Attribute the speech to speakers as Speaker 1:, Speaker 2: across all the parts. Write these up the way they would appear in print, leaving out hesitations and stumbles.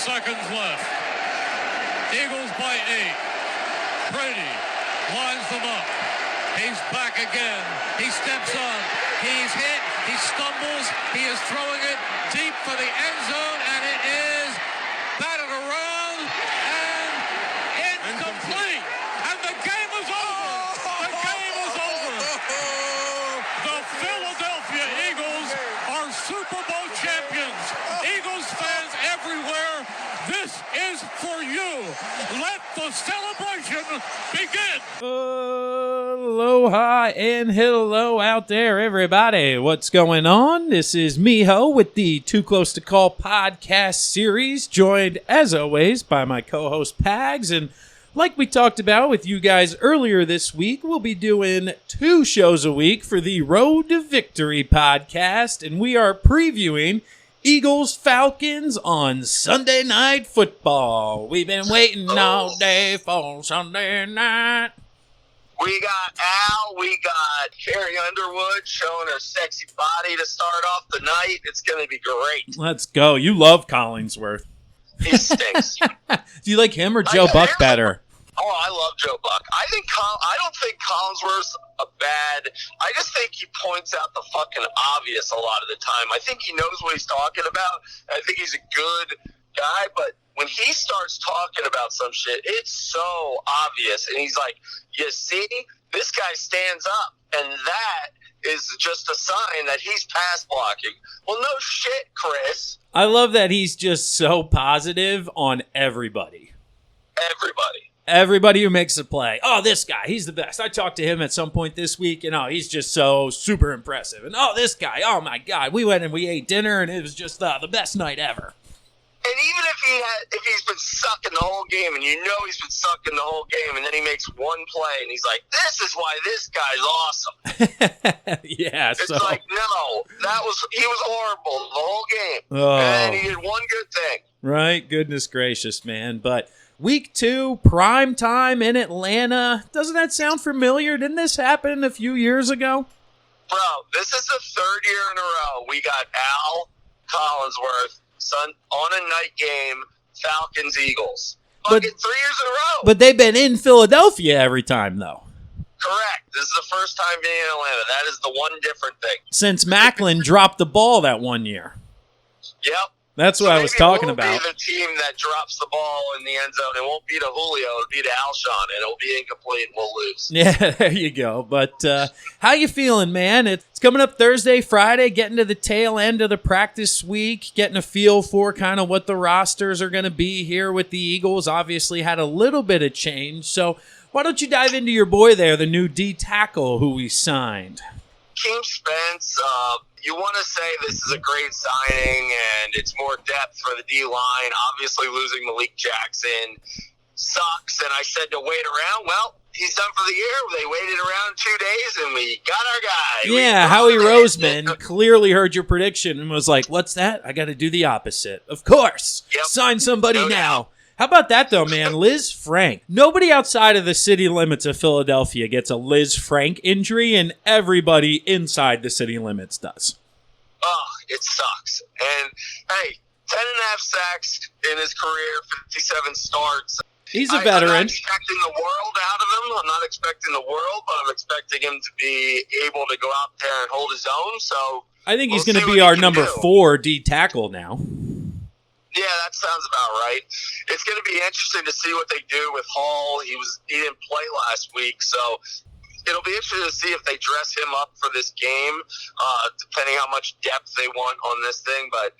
Speaker 1: seconds left. Eagles by 8. Brady lines them up. He's back again. He steps up. He's hit. He stumbles. He is throwing it deep for the end zone, and it is batted around and incomplete. And the game is over. The game is over. The Philadelphia Eagles are Super Bowl champions. Eagles fans everywhere, this is for you. Let the celebration begin.
Speaker 2: Aloha and hello out there, everybody. What's going on? This is Miho with the Too Close to Call podcast series, joined as always by my co-host Pags. And like we talked about with you guys earlier this week, we'll be doing 2 shows a week for the Road to Victory podcast, and we are previewing Eagles Falcons on Sunday Night Football. We've been waiting all day for Sunday night.
Speaker 3: We got Al, we got Carrie Underwood showing her sexy body to start off the night. It's going to be great.
Speaker 2: Let's go. You love Collinsworth.
Speaker 3: He stinks.
Speaker 2: Do you like him or Joe Buck better?
Speaker 3: Oh, I love Joe Buck. I don't think Collinsworth's a bad. I just think he points out the fucking obvious a lot of the time. I think he knows what he's talking about. I think he's a good guy, but when he starts talking about some shit, it's so obvious. And he's like, you see, this guy stands up, and that is just a sign that he's pass blocking. Well, no shit, Chris.
Speaker 2: I love that he's just so positive on everybody. Everybody who makes a play. Oh, this guy, he's the best. I talked to him at some point this week, and he's just so super impressive. And this guy, oh my God, we went and we ate dinner, and it was just the best night ever.
Speaker 3: And even if he's been sucking the whole game, and you know he's been sucking the whole game, and then he makes one play, and he's like, "This is why this guy's awesome."
Speaker 2: Yeah,
Speaker 3: it's like, no, he was horrible the whole game, and he did one good thing.
Speaker 2: Right, goodness gracious, man. But week 2, prime time in Atlanta. Doesn't that sound familiar? Didn't this happen a few years ago?
Speaker 3: Bro, this is the 3rd year in a row we got Al Collinsworth on a night game, Falcons, Eagles. Fucking 3 years in a row.
Speaker 2: But they've been in Philadelphia every time, though.
Speaker 3: Correct. This is the first time being in Atlanta. That is the one different thing.
Speaker 2: Since Macklin dropped the ball that one year.
Speaker 3: Yep.
Speaker 2: That's what I was talking about.
Speaker 3: It won't be the team that drops the ball in the end zone. It won't be to Julio. It'll be to Alshon, and it'll be incomplete, and we'll lose.
Speaker 2: Yeah, there you go. But how you feeling, man? It's coming up Thursday, Friday, getting to the tail end of the practice week, getting a feel for kind of what the rosters are going to be here with the Eagles. Obviously had a little bit of change. So why don't you dive into your boy there, the new D-tackle who we signed?
Speaker 3: Keem Spence, you want to say this is a great signing and it's more depth for the D-line. Obviously losing Malik Jackson sucks, and I said to wait around. Well, he's done for the year. They waited around 2 days, and we got our guy.
Speaker 2: Yeah, Howie Roseman clearly heard your prediction and was like, what's that? I got to do the opposite. Of course. Yep. Sign somebody now. How about that, though, man? Liz Frank. Nobody outside of the city limits of Philadelphia gets a Liz Frank injury, and everybody inside the city limits does.
Speaker 3: Oh, it sucks. And, hey, 10.5 sacks in his career, 57 starts.
Speaker 2: He's a veteran.
Speaker 3: I'm not expecting the world out of him. I'm not expecting the world, but I'm expecting him to be able to go out there and hold his own. So
Speaker 2: I think he's going to be our number 4 D-tackle now.
Speaker 3: Yeah, that sounds about right. It's going to be interesting to see what they do with Hall. He didn't play last week, so it'll be interesting to see if they dress him up for this game, depending how much depth they want on this thing. But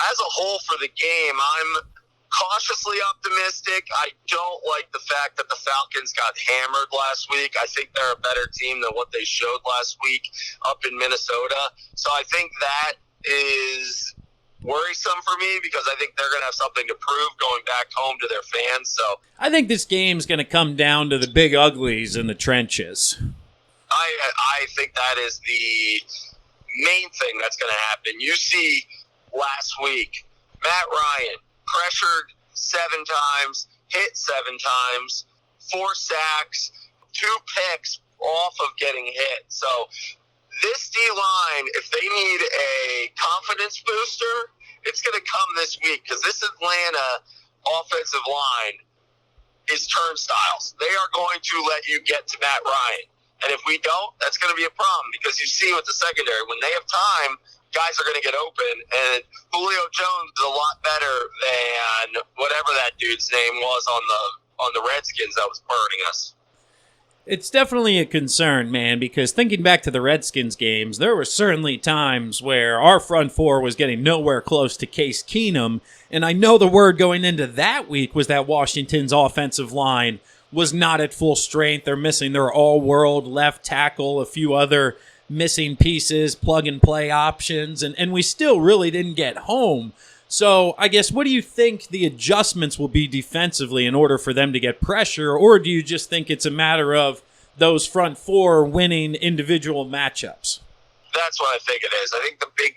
Speaker 3: as a whole for the game, I'm cautiously optimistic. I don't like the fact that the Falcons got hammered last week. I think they're a better team than what they showed last week up in Minnesota. So I think that is worrisome for me because I think they're going to have something to prove going back home to their fans. So
Speaker 2: I think this game's going to come down to the big uglies in the trenches.
Speaker 3: I think that is the main thing that's going to happen. You see last week, Matt Ryan pressured 7 times, hit 7 times, 4 sacks, 2 picks off of getting hit. So this D-line, if they need a confidence booster it's going to come this week because this Atlanta offensive line is turnstiles. They are going to let you get to Matt Ryan. And if we don't, that's going to be a problem because you see with the secondary, when they have time, guys are going to get open. And Julio Jones is a lot better than whatever that dude's name was on the Redskins that was burning us.
Speaker 2: It's definitely a concern, man, because thinking back to the Redskins games, there were certainly times where our front four was getting nowhere close to Case Keenum, and I know the word going into that week was that Washington's offensive line was not at full strength. They're missing their all-world left tackle, a few other missing pieces, plug-and-play options, and we still really didn't get home. So I guess, what do you think the adjustments will be defensively in order for them to get pressure, or do you just think it's a matter of those front four winning individual matchups?
Speaker 3: That's what I think it is. I think the big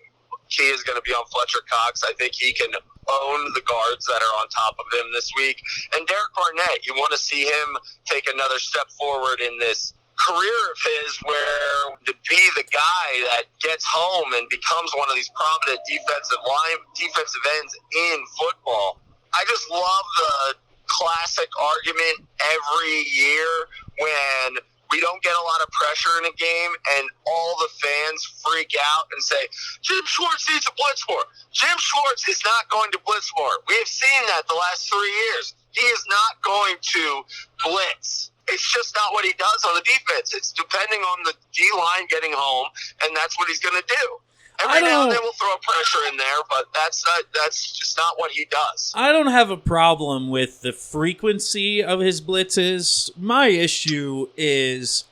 Speaker 3: key is going to be on Fletcher Cox. I think he can own the guards that are on top of him this week. And Derek Barnett, you want to see him take another step forward in this career of his where to be the guy that gets home and becomes one of these prominent defensive ends in football. I just love the classic argument every year when we don't get a lot of pressure in a game and all the fans freak out and say, Jim Schwartz needs to blitz more. Jim Schwartz is not going to blitz more. We have seen that the last 3 years. He is not going to blitz. It's just not what he does on the defense. It's depending on the D-line getting home, and that's what he's going to do. Every now and then we'll throw pressure in there, but that's just not what he does.
Speaker 2: I don't have a problem with the frequency of his blitzes. My issue is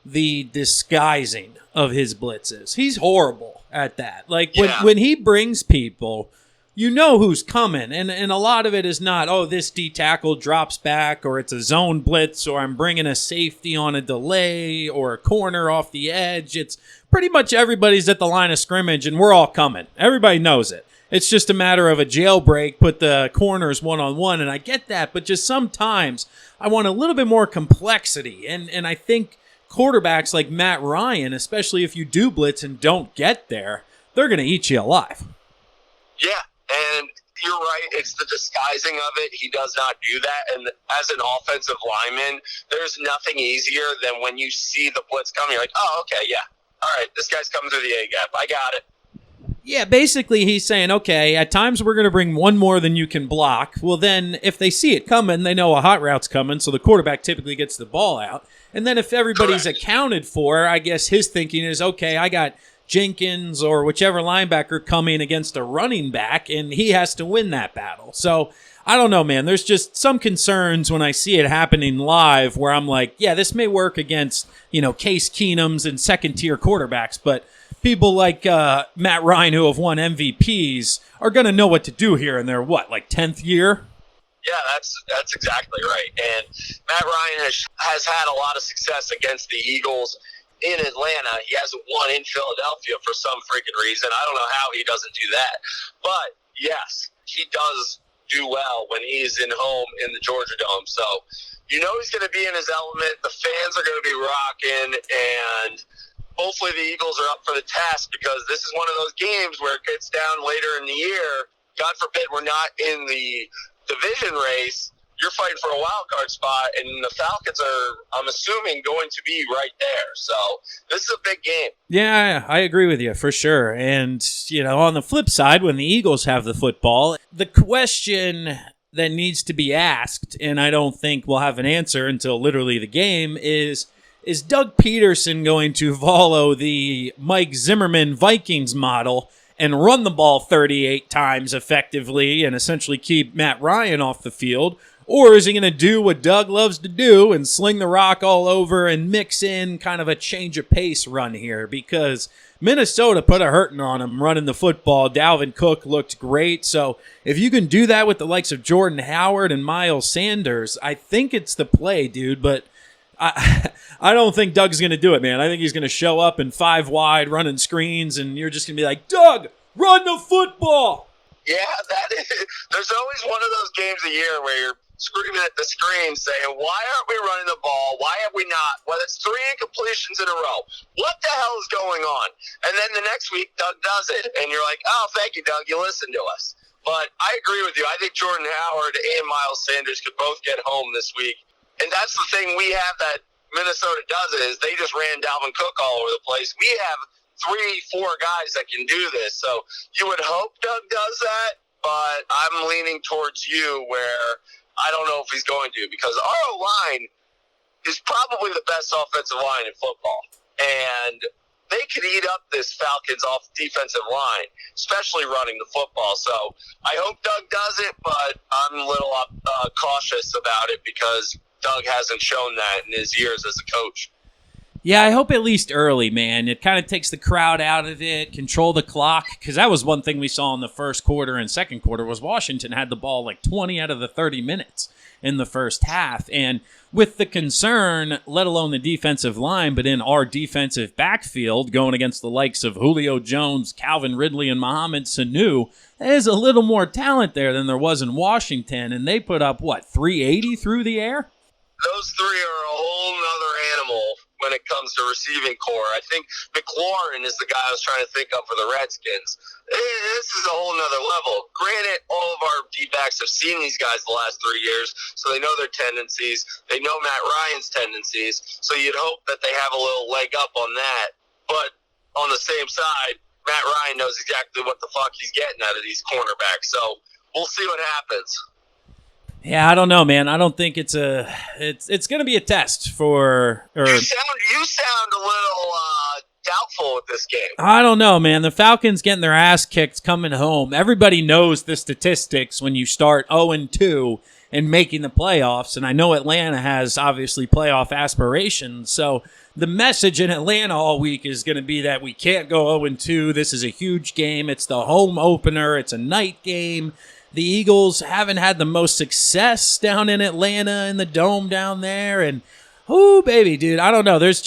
Speaker 2: the disguising of his blitzes. He's horrible at that. Like, when he brings people, you know who's coming, and a lot of it is not, oh, this D tackle drops back, or it's a zone blitz, or I'm bringing a safety on a delay, or a corner off the edge. It's pretty much everybody's at the line of scrimmage, and we're all coming. Everybody knows it. It's just a matter of a jailbreak, put the corners one-on-one, and I get that, but just sometimes I want a little bit more complexity, and I think quarterbacks like Matt Ryan, especially if you do blitz and don't get there, they're going to eat you alive.
Speaker 3: Yeah. And you're right, it's the disguising of it. He does not do that. And as an offensive lineman, there's nothing easier than when you see the blitz coming, you're like, oh, okay, yeah. All right, this guy's coming through the A-gap. I got it.
Speaker 2: Yeah, basically he's saying, okay, at times we're going to bring one more than you can block. Well, then if they see it coming, they know a hot route's coming, so the quarterback typically gets the ball out. And then if everybody's accounted for, I guess his thinking is, okay, I got Jenkins or whichever linebacker coming against a running back, and he has to win that battle. So, I don't know, man. There's just some concerns when I see it happening live where I'm like, yeah, this may work against, Case Keenums and second-tier quarterbacks, but people like Matt Ryan who have won MVPs are going to know what to do here in their, 10th year?
Speaker 3: Yeah, that's exactly right. And Matt Ryan has had a lot of success against the Eagles in Atlanta. He hasn't won in Philadelphia for some freaking reason. I don't know how he doesn't do that. But, yes, he does do well when he's in home in the Georgia Dome. So, he's going to be in his element. The fans are going to be rocking, and hopefully the Eagles are up for the task because this is one of those games where it gets down later in the year. God forbid we're not in the division race. You're fighting for a wild card spot, and the Falcons are, I'm assuming, going to be right there. So this is a big game.
Speaker 2: Yeah, I agree with you for sure. And, on the flip side, when the Eagles have the football, the question that needs to be asked, and I don't think we'll have an answer until literally the game, is Doug Peterson going to follow the Mike Zimmerman Vikings model and run the ball 38 times effectively and essentially keep Matt Ryan off the field? Or is he going to do what Doug loves to do and sling the rock all over and mix in kind of a change of pace run here? Because Minnesota put a hurting on him running the football. Dalvin Cook looked great. So if you can do that with the likes of Jordan Howard and Miles Sanders, I think it's the play, dude. But I don't think Doug's going to do it, man. I think he's going to show up in 5 wide running screens, and you're just going to be like, Doug, run the football.
Speaker 3: Yeah, there's always one of those games a year where you're screaming at the screen saying, why aren't we running the ball? Why have we not? Well, it's 3 incompletions in a row. What the hell is going on? And then the next week, Doug does it. And you're like, oh, thank you, Doug. You listened to us. But I agree with you. I think Jordan Howard and Miles Sanders could both get home this week. And that's the thing we have that Minnesota does is they just ran Dalvin Cook all over the place. We have 3-4 guys that can do this. So you would hope Doug does that, but I'm leaning towards you where I don't know if he's going to, because our line is probably the best offensive line in football. And they could eat up this Falcons off defensive line, especially running the football. So I hope Doug does it, but I'm a little cautious about it because Doug hasn't shown that in his years as a coach.
Speaker 2: Yeah, I hope at least early, man. It kind of takes the crowd out of it, control the clock, because that was one thing we saw in the first quarter and second quarter was Washington had the ball like 20 out of the 30 minutes in the first half. And with the concern, let alone the defensive line, but in our defensive backfield, going against the likes of Julio Jones, Calvin Ridley, and Mohamed Sanu, there's a little more talent there than there was in Washington. And they put up, 380 through the air?
Speaker 3: Those 3 are a whole nother animal when it comes to receiving core. I think McLaurin is the guy I was trying to think of for the Redskins. This is a whole nother level. Granted, all of our D-backs have seen these guys the last 3 years, so they know their tendencies. They know Matt Ryan's tendencies, so you'd hope that they have a little leg up on that. But on the same side, Matt Ryan knows exactly what the fuck he's getting out of these cornerbacks, so we'll see what happens.
Speaker 2: Yeah, I don't know, man. I don't think it's going to be a test for.
Speaker 3: You sound a little doubtful with this game.
Speaker 2: I don't know, man. The Falcons getting their ass kicked coming home. Everybody knows the statistics when you start 0-2 and making the playoffs, and I know Atlanta has obviously playoff aspirations. So the message in Atlanta all week is going to be that we can't go 0-2. This is a huge game. It's the home opener. It's a night game. The Eagles haven't had the most success down in Atlanta in the dome down there. And, oh, baby, dude, I don't know. There's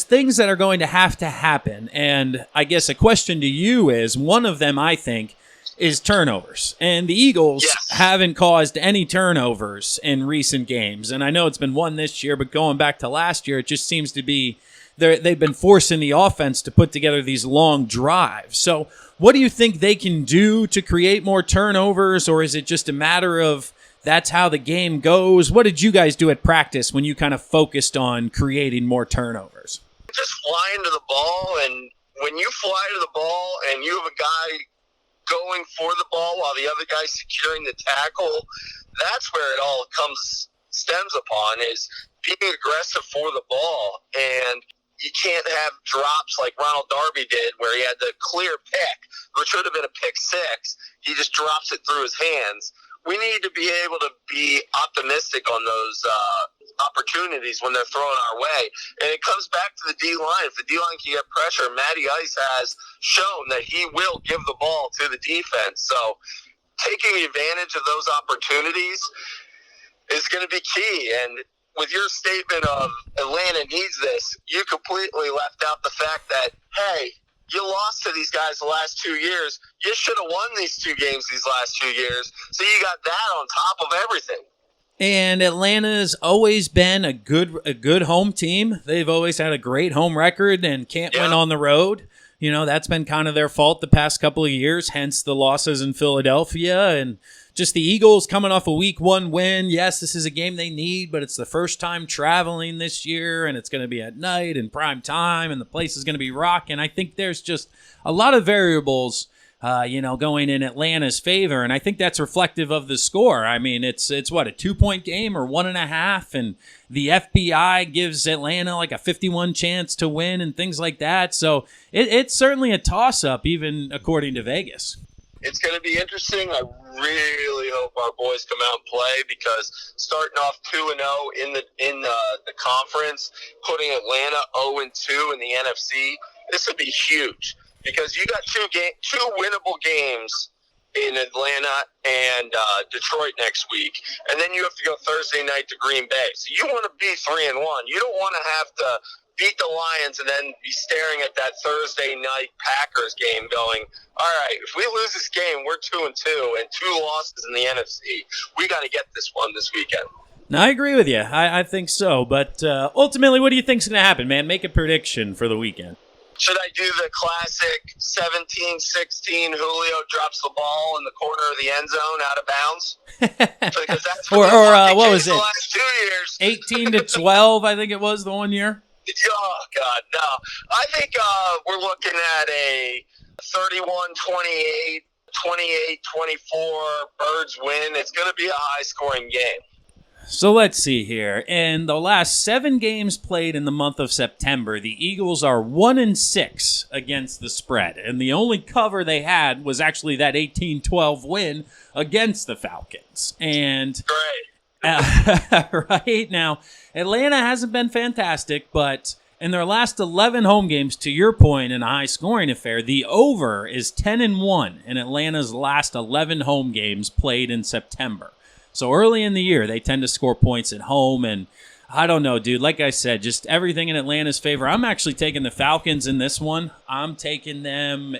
Speaker 2: things that are going to happen. And I guess a question to you is, one of them, I think, is turnovers. And the Eagles haven't caused any turnovers in recent games. And I know it's been one this year, but going back to last year, it just seems to be they've been forcing the offense to put together these long drives. So what do you think they can do to create more turnovers, or is it just a matter of that's how the game goes? What did you guys do at practice when you kind of focused on creating more turnovers?
Speaker 3: Just fly into the ball, and when you fly to the ball and you have a guy going for the ball while the other guy's securing the tackle, that's where it all stems upon, is being aggressive for the ball. And you can't have drops like Ronald Darby did where he had the clear pick, which should have been a pick 6. He just drops it through his hands. We need to be able to be optimistic on those opportunities when they're thrown our way. And it comes back to the D-line. If the D-line can get pressure, Matty Ice has shown that he will give the ball to the defense. So taking advantage of those opportunities is going to be key. And with your statement of Atlanta needs this, you completely left out the fact that, hey, you lost to these guys the last 2 years. You should have won these 2 games these last 2 years. So you got that on top of everything.
Speaker 2: And Atlanta's always been a good home team. They've always had a great home record and can't win on the road. You know, that's been kind of their fault the past couple of years, hence the losses in Philadelphia. And just the Eagles coming off a week 1 win. Yes, this is a game they need, but it's the first time traveling this year, and it's going to be at night and prime time, and the place is going to be rocking. I think there's just a lot of variables, going in Atlanta's favor, and I think that's reflective of the score. I mean, it's what, a 2-point game or 1.5, and the FBI gives Atlanta like a 51 chance to win and things like that. So it's certainly a toss-up, even according to Vegas.
Speaker 3: It's going to be interesting. I really hope our boys come out and play, because starting off 2-0 in the conference, putting Atlanta 0-2 in the NFC, this would be huge, because you got two winnable games in Atlanta and Detroit next week, and then you have to go Thursday night to Green Bay. So you want to be 3-1. You don't want to have to beat the Lions and then be staring at that Thursday night Packers game going, all right, if we lose this game, we're 2-2 and 2 losses in the NFC. We got to get this one this weekend.
Speaker 2: No, I agree with you. I think so. But ultimately, what do you think's going to happen, man? Make a prediction for the weekend.
Speaker 3: Should I do the classic 17-16 Julio drops the ball in the corner of the end zone out of bounds? Because that's
Speaker 2: or what was it?
Speaker 3: The last 2 years.
Speaker 2: 18-12, I think it was the one year.
Speaker 3: Oh, God, no. I think we're looking at a 31-28, 28-24 Birds win. It's going to be a high-scoring game.
Speaker 2: So let's see here. In the last 7 games played in the month of September, the Eagles are 1-6 against the spread. And the only cover they had was actually that 18-12 win against the Falcons. And right now, Atlanta hasn't been fantastic, but in their last 11 home games, to your point, in a high-scoring affair, the over is 10-1 in Atlanta's last 11 home games played in September. So early in the year, they tend to score points at home, and I don't know, dude. Like I said, just everything in Atlanta's favor. I'm actually taking the Falcons in this one. I'm taking them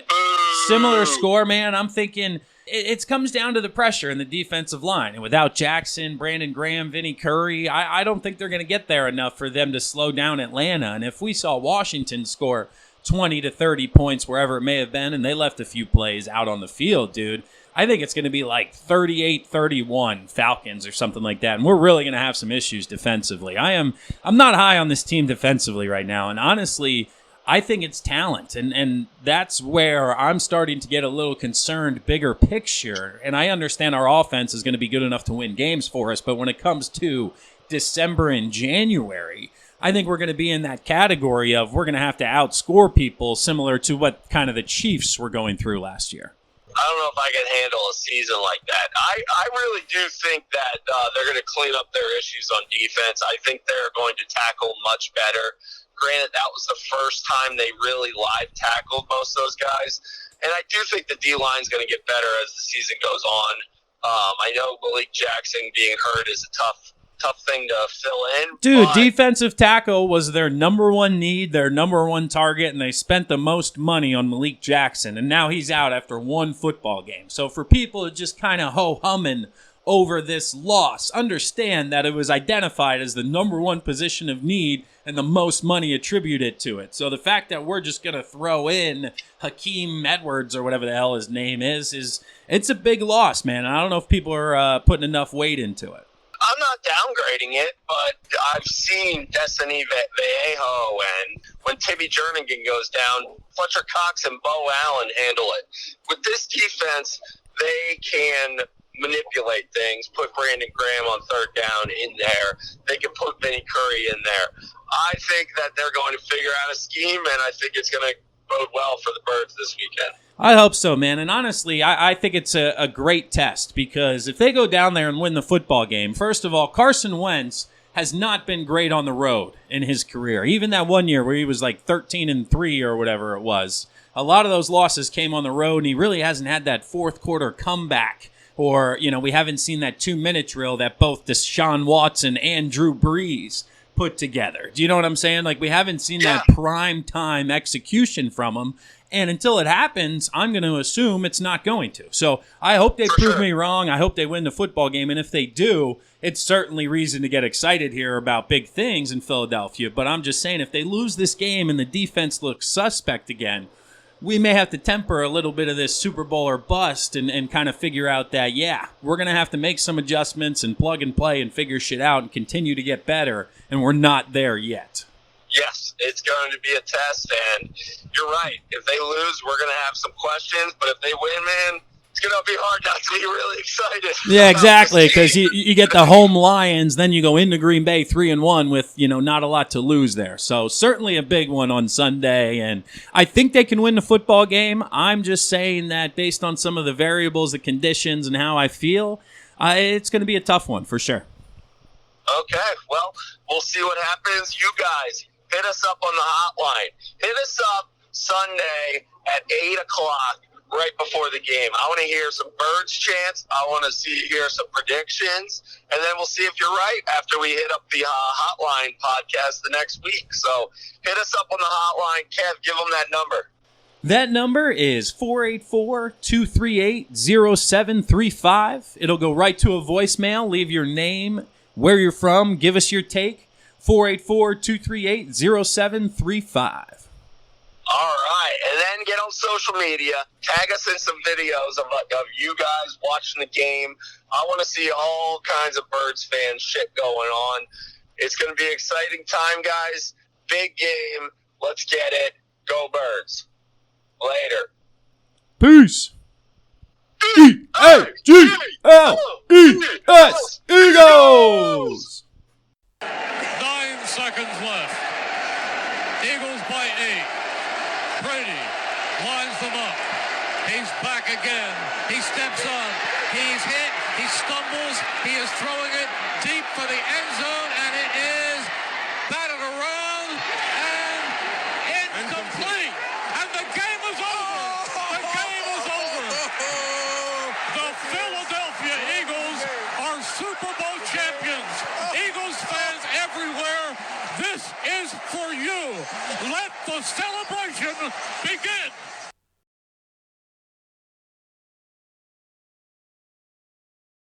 Speaker 2: similar score, man. I'm thinking it comes down to the pressure in the defensive line. And without Jackson, Brandon Graham, Vinny Curry, I don't think they're going to get there enough for them to slow down Atlanta. And if we saw Washington score 20 to 30 points wherever it may have been, and they left a few plays out on the field, dude, I think it's going to be like 38-31 Falcons or something like that. And we're really going to have some issues defensively. I'm not high on this team defensively right now. And honestly, I think it's talent. And that's where I'm starting to get a little concerned, bigger picture. And I understand our offense is going to be good enough to win games for us. But when it comes to December and January, I think we're going to be in that category of we're going to have to outscore people similar to what kind of the Chiefs were going through last year.
Speaker 3: I don't know if I can handle a season like that. I really do think that they're going to clean up their issues on defense. I think they're going to tackle much better. Granted, that was the first time they really live tackled most of those guys. And I do think the D-line's going to get better as the season goes on. I know Malik Jackson being hurt is a tough thing to fill in.
Speaker 2: Dude, defensive tackle was their number one need, their number one target, and they spent the most money on Malik Jackson, and now he's out after one football game. So for people to just kind of ho-humming over this loss, understand that it was identified as the number one position of need and the most money attributed to it. So the fact that we're just going to throw in Hakeem Edwards or whatever the hell his name is it's a big loss, man. I don't know if people are putting enough weight into it.
Speaker 3: I'm not downgrading it, but I've seen Destiny Vallejo, and when Timmy Jernigan goes down, Fletcher Cox and Bo Allen handle it. With this defense, they can manipulate things, put Brandon Graham on third down in there. They can put Vinny Curry in there. I think that they're going to figure out a scheme, and I think it's going to bode well for the Birds this weekend.
Speaker 2: I hope so, man. And honestly, I think it's a great test because if they go down there and win the football game, first of all, Carson Wentz has not been great on the road in his career. Even that one year where he was like 13-3 or whatever it was, a lot of those losses came on the road, and he really hasn't had that fourth quarter comeback. Or, we haven't seen that 2-minute drill that both Deshaun Watson and Drew Brees put together. Do you know what I'm saying? Like, we haven't seen that prime time execution from him. And until it happens, I'm going to assume it's not going to. So I hope they prove me wrong. I hope they win the football game. And if they do, it's certainly reason to get excited here about big things in Philadelphia. But I'm just saying, if they lose this game and the defense looks suspect again, we may have to temper a little bit of this Super Bowl or bust and kind of figure out that, we're going to have to make some adjustments and plug and play and figure shit out and continue to get better. And we're not there yet.
Speaker 3: Yes, it's going to be a test, and you're right. If they lose, we're going to have some questions, but if they win, man, it's going to be hard not to be really excited.
Speaker 2: Yeah, exactly, because you get the home Lions, then you go into Green Bay 3-1 with, not a lot to lose there. So certainly a big one on Sunday, and I think they can win the football game. I'm just saying that based on some of the variables, the conditions, and how I feel, it's going to be a tough one for sure.
Speaker 3: Okay, well, we'll see what happens. You guys, hit us up on the hotline. Hit us up Sunday at 8 o'clock. right before the game. I want to hear some Birds chants. I want to hear some predictions, and then we'll see if you're right after we hit up the Hotline podcast the next week. So hit us up on the Hotline. Kev, give them that number.
Speaker 2: That number is 484-238-0735. It'll go right to a voicemail. Leave your name, where you're from, give us your take. 484-238-0735.
Speaker 3: All right, and then get on social media. Tag us in some videos of you guys watching the game. I want to see all kinds of Birds fan shit going on. It's going to be an exciting time, guys. Big game. Let's get it. Go Birds. Later.
Speaker 2: Peace. E-A-G-L-E-S, Eagles!
Speaker 1: 9 seconds left. Eagles by 8. Brady lines them up. He's back again. He steps on. He's hit. He stumbles. He is throwing it deep for the end zone, and it is batted around and incomplete. And the game is over. The game is over. The Philadelphia Eagles are Super Bowl champions. Eagles fans everywhere, this is for you. Let the celebration begin.